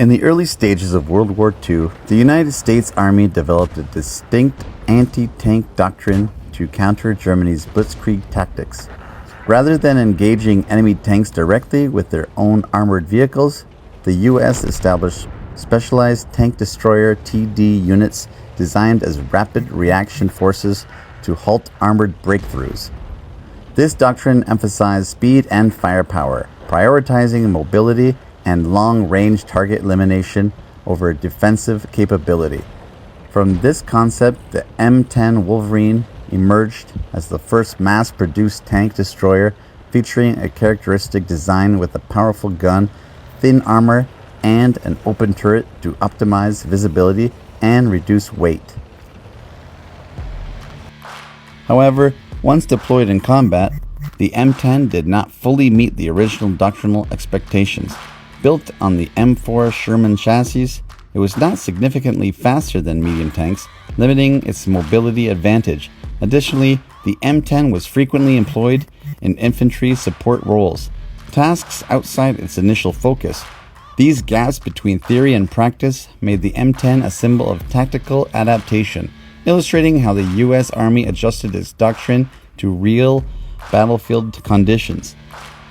In the early stages of World War II, the United States Army developed a distinct anti-tank doctrine to counter Germany's blitzkrieg tactics. Rather than engaging enemy tanks directly with their own armored vehicles, the U.S. established specialized tank destroyer TD units designed as rapid reaction forces to halt armored breakthroughs. This doctrine emphasized speed and firepower, prioritizing mobility and long-range target elimination over defensive capability. From this concept, the M10 Wolverine emerged as the first mass-produced tank destroyer featuring a characteristic design with a powerful gun, thin armor, and an open turret to optimize visibility and reduce weight. However, once deployed in combat, the M10 did not fully meet the original doctrinal expectations. Built on the M4 Sherman chassis, it was not significantly faster than medium tanks, limiting its mobility advantage. Additionally, the M10 was frequently employed in infantry support roles, tasks outside its initial focus. These gaps between theory and practice made the M10 a symbol of tactical adaptation, illustrating how the U.S. Army adjusted its doctrine to real battlefield conditions.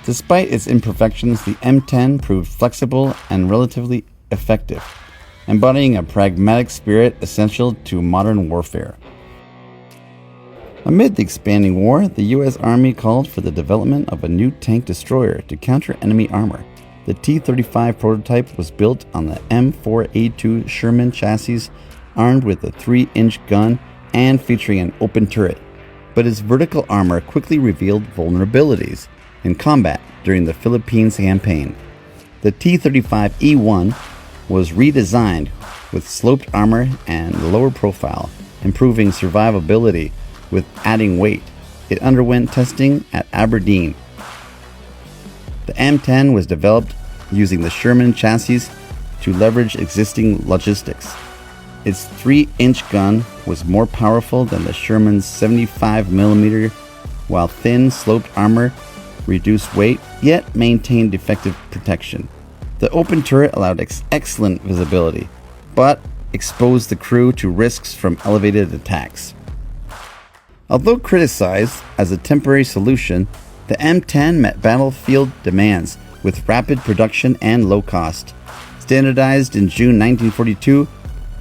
Despite its imperfections, the M10 proved flexible and relatively effective, embodying a pragmatic spirit essential to modern warfare. Amid the expanding war, the U.S. Army called for the development of a new tank destroyer to counter enemy armor. The T-35 prototype was built on the M4A2 Sherman chassis, armed with a 3-inch gun and featuring an open turret. But its vertical armor quickly revealed vulnerabilities in combat during the Philippines campaign. The T-35E1 was redesigned with sloped armor and lower profile, improving survivability with adding weight. It underwent testing at Aberdeen. The M10 was developed using the Sherman chassis to leverage existing logistics. Its 3-inch gun was more powerful than the Sherman's 75mm, while thin sloped armor reduced weight, yet maintained effective protection. The open turret allowed excellent visibility, but exposed the crew to risks from elevated attacks. Although criticized as a temporary solution, the M10 met battlefield demands with rapid production and low cost. Standardized in June 1942,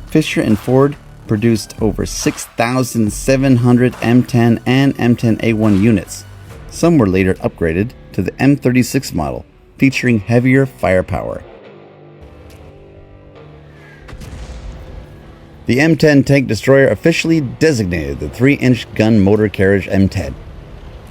Fisher and Ford produced over 6,700 M10 and M10A1 units. Some were later upgraded to the M36 model, featuring heavier firepower. The M10 tank destroyer, officially designated the 3-inch gun motor carriage M10,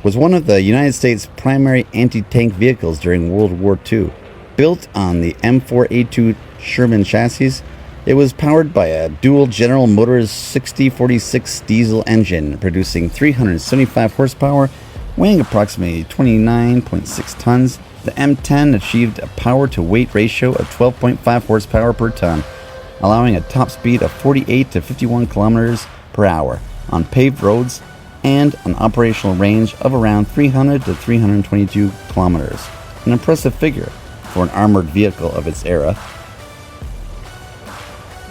was one of the United States' primary anti-tank vehicles during World War II. Built on the M4A2 Sherman chassis, it was powered by a dual General Motors 6046 diesel engine, producing 375 horsepower, weighing approximately 29.6 tons. The M10 achieved a power-to-weight ratio of 12.5 horsepower per ton, allowing a top speed of 48 to 51 kilometers per hour on paved roads and an operational range of around 300 to 322 kilometers, an impressive figure for an armored vehicle of its era.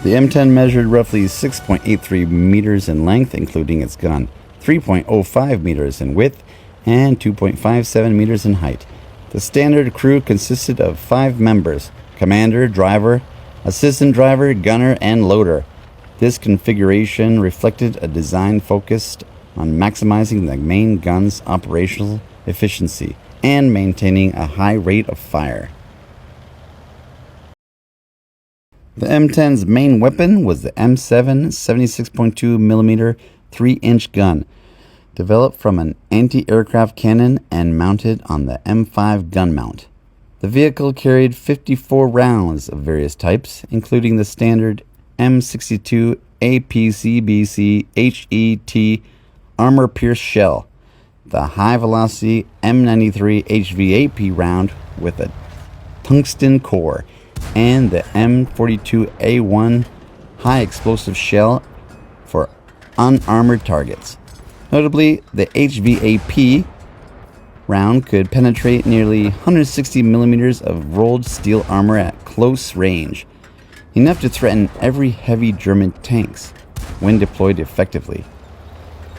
The M10 measured roughly 6.83 meters in length, including its gun, 3.05 meters in width, and 2.57 meters in height. The standard crew consisted of 5 members: commander, driver, assistant driver, gunner, and loader. This configuration reflected a design focused on maximizing the main gun's operational efficiency and maintaining a high rate of fire. The M10's main weapon was the M7 76.2mm 3-inch gun, developed from an anti-aircraft cannon and mounted on the M5 gun mount. The vehicle carried 54 rounds of various types, including the standard M62 APCBC HET armor-pierced shell, the high-velocity M93 HVAP round with a tungsten core, and the M42A1 high-explosive shell for unarmored targets. Notably, the HVAP round could penetrate nearly 160 millimeters of rolled steel armor at close range, enough to threaten every heavy German tanks when deployed effectively.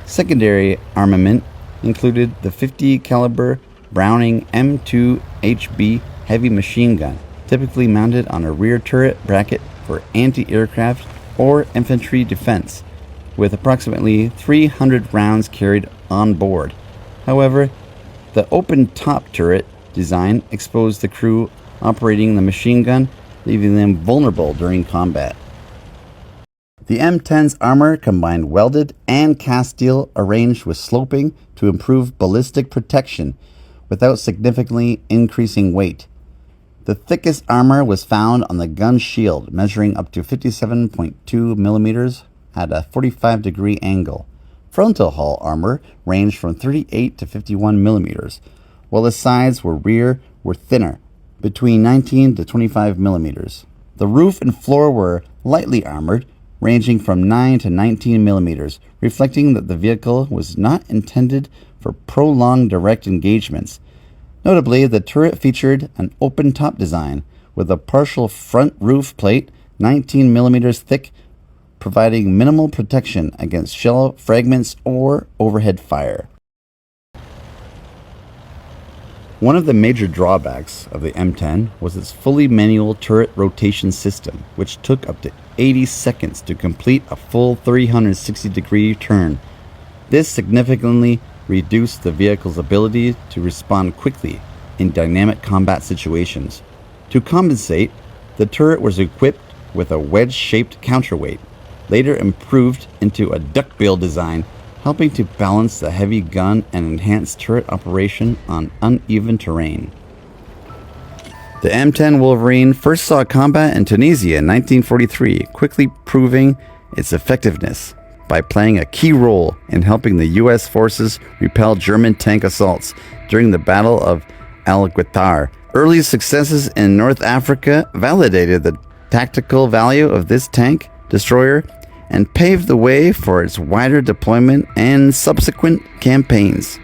Secondary armament included the 50 caliber Browning M2 HB heavy machine gun, typically mounted on a rear turret bracket for anti-aircraft or infantry defense, with approximately 300 rounds carried on board. However, the open-top turret design exposed the crew operating the machine gun, leaving them vulnerable during combat. The M10's armor combined welded and cast steel arranged with sloping to improve ballistic protection without significantly increasing weight. The thickest armor was found on the gun shield, measuring up to 57.2 millimeters at a 45-degree angle. Frontal hull armor ranged from 38 to 51 millimeters, while the sides were thinner, between 19 to 25 millimeters. The roof and floor were lightly armored, ranging from 9 to 19 millimeters, reflecting that the vehicle was not intended for prolonged direct engagements. Notably, the turret featured an open-top design with a partial front roof plate 19 millimeters thick, providing minimal protection against shell fragments or overhead fire. One of the major drawbacks of the M10 was its fully manual turret rotation system, which took up to 80 seconds to complete a full 360-degree turn. This significantly reduced the vehicle's ability to respond quickly in dynamic combat situations. To compensate, the turret was equipped with a wedge-shaped counterweight, later improved into a duckbill design, helping to balance the heavy gun and enhance turret operation on uneven terrain. The M10 Wolverine first saw combat in Tunisia in 1943, quickly proving its effectiveness by playing a key role in helping the U.S. forces repel German tank assaults during the Battle of Al-Ghawtar. Early successes in North Africa validated the tactical value of this tank destroyer and paved the way for its wider deployment and subsequent campaigns.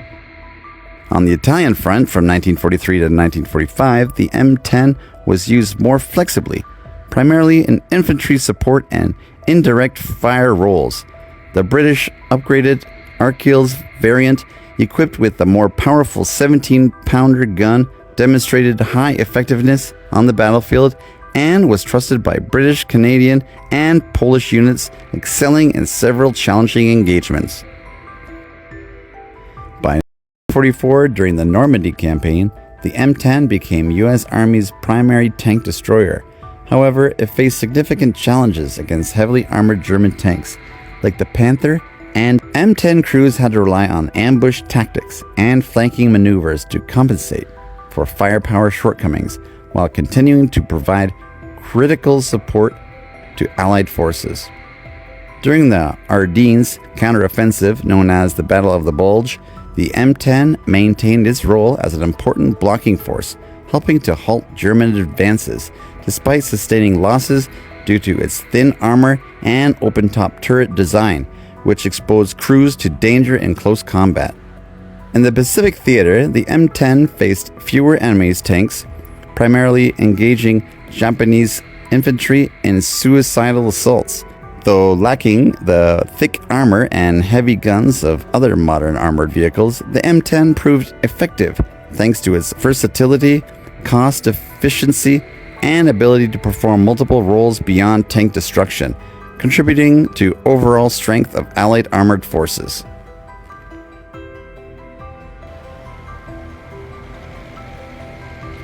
On the Italian front, from 1943 to 1945, the M10 was used more flexibly, primarily in infantry support and indirect fire roles. The British upgraded Arkill's variant, equipped with the more powerful 17-pounder gun, demonstrated high effectiveness on the battlefield and was trusted by British, Canadian, and Polish units, excelling in several challenging engagements. By 1944, during the Normandy campaign, the M10 became U.S. Army's primary tank destroyer. However, it faced significant challenges against heavily armored German tanks, like the Panther, and M10 crews had to rely on ambush tactics and flanking maneuvers to compensate for firepower shortcomings, while continuing to provide critical support to Allied forces. During the Ardennes counteroffensive, known as the Battle of the Bulge, the M10 maintained its role as an important blocking force, helping to halt German advances, despite sustaining losses due to its thin armor and open-top turret design, which exposed crews to danger in close combat. In the Pacific Theater, the M10 faced fewer enemy's tanks, primarily engaging Japanese infantry in suicidal assaults. Though lacking the thick armor and heavy guns of other modern armored vehicles, the M10 proved effective thanks to its versatility, cost efficiency, and ability to perform multiple roles beyond tank destruction, contributing to overall strength of Allied armored forces.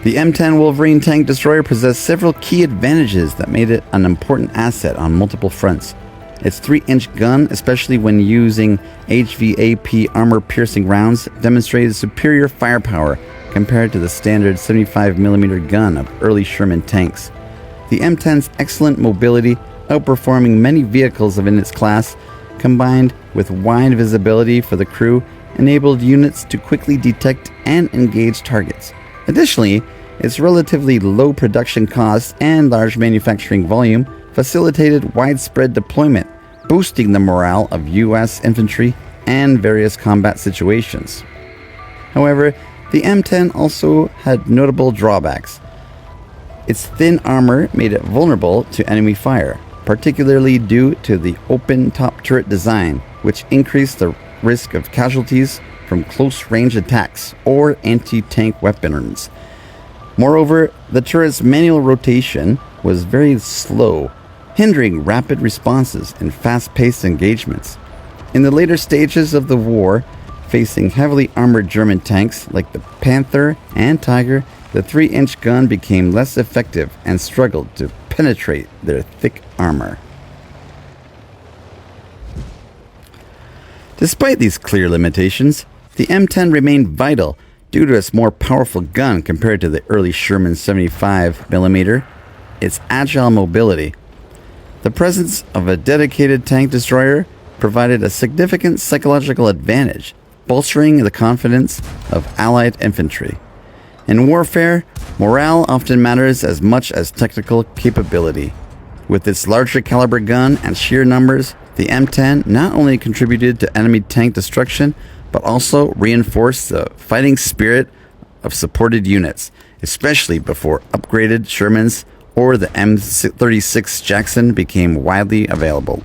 The M10 Wolverine tank destroyer possessed several key advantages that made it an important asset on multiple fronts. Its 3-inch gun, especially when using HVAP armor-piercing rounds, demonstrated superior firepower compared to the standard 75mm gun of early Sherman tanks. The M10's excellent mobility, outperforming many vehicles in its class, combined with wide visibility for the crew, enabled units to quickly detect and engage targets. Additionally, its relatively low production costs and large manufacturing volume facilitated widespread deployment, boosting the morale of U.S. infantry and various combat situations. However, the M10 also had notable drawbacks. Its thin armor made it vulnerable to enemy fire, particularly due to the open top turret design, which increased the risk of casualties from close-range attacks or anti-tank weapons. Moreover, the turret's manual rotation was very slow, hindering rapid responses in fast-paced engagements. In the later stages of the war, facing heavily armored German tanks like the Panther and Tiger, the 3-inch gun became less effective and struggled to penetrate their thick armor. Despite these clear limitations, the M10 remained vital due to its more powerful gun compared to the early Sherman 75mm, its agile mobility. The presence of a dedicated tank destroyer provided a significant psychological advantage, bolstering the confidence of Allied infantry. In warfare, morale often matters as much as technical capability. With its larger caliber gun and sheer numbers, the M10 not only contributed to enemy tank destruction, but also reinforced the fighting spirit of supported units, especially before upgraded Shermans or the M36 Jackson became widely available.